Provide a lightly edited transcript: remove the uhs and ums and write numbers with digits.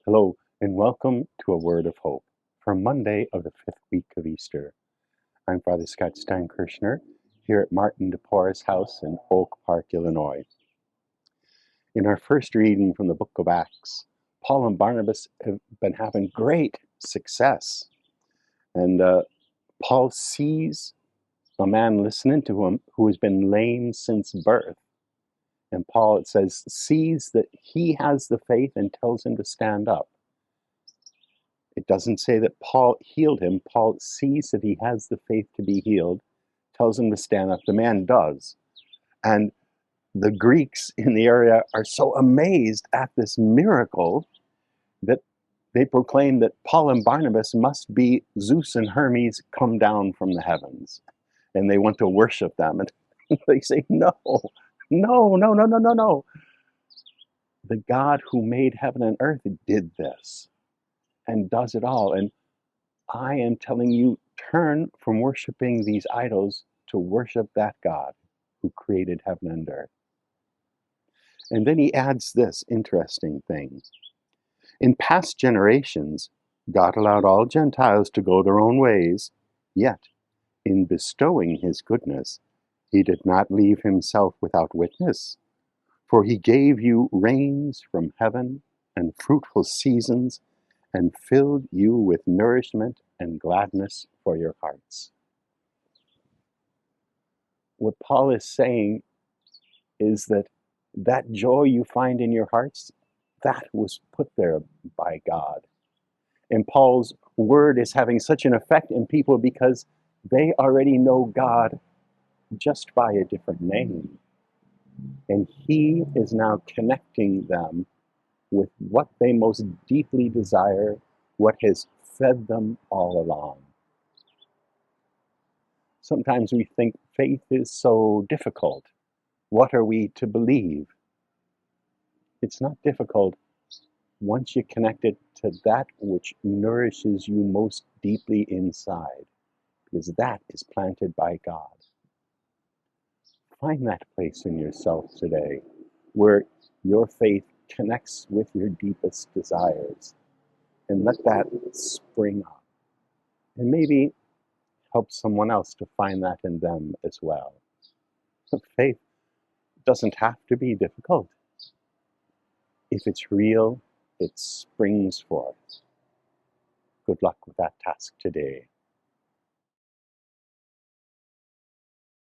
Hello, and welcome to A Word of Hope for Monday of the fifth week of Easter. I'm Father Scott Steinkerchner here at Martin de Porres House in Oak Park, Illinois. In our first reading from the book of Acts, Paul and Barnabas have been having great success. And Paul sees a man listening to him who has been lame since birth. And Paul, it says, sees that he has the faith and tells him to stand up. It doesn't say that Paul healed him. Paul sees that he has the faith to be healed, tells him to stand up. The man does. And the Greeks in the area are so amazed at this miracle that they proclaim that Paul and Barnabas must be Zeus and Hermes come down from the heavens. And they want to worship them. And they say, no. The God who made heaven and earth did this and does it all. And I am telling you, turn from worshiping these idols to worship that God who created heaven and earth. And then he adds this interesting thing. In past generations, God allowed all Gentiles to go their own ways, yet in bestowing his goodness, he did not leave himself without witness. For he gave you rains from heaven and fruitful seasons, and filled you with nourishment and gladness for your hearts. What Paul is saying is that joy you find in your hearts, that was put there by God. And Paul's word is having such an effect in people because they already know God just by a different name. And he is now connecting them with what they most deeply desire, what has fed them all along. Sometimes we think faith is so difficult. What are we to believe? It's not difficult once you connect it to that which nourishes you most deeply inside, because that is planted by God. Find that place in yourself today where your faith connects with your deepest desires, and let that spring up. And maybe help someone else to find that in them as well. Faith doesn't have to be difficult. If it's real, it springs forth. Good luck with that task today.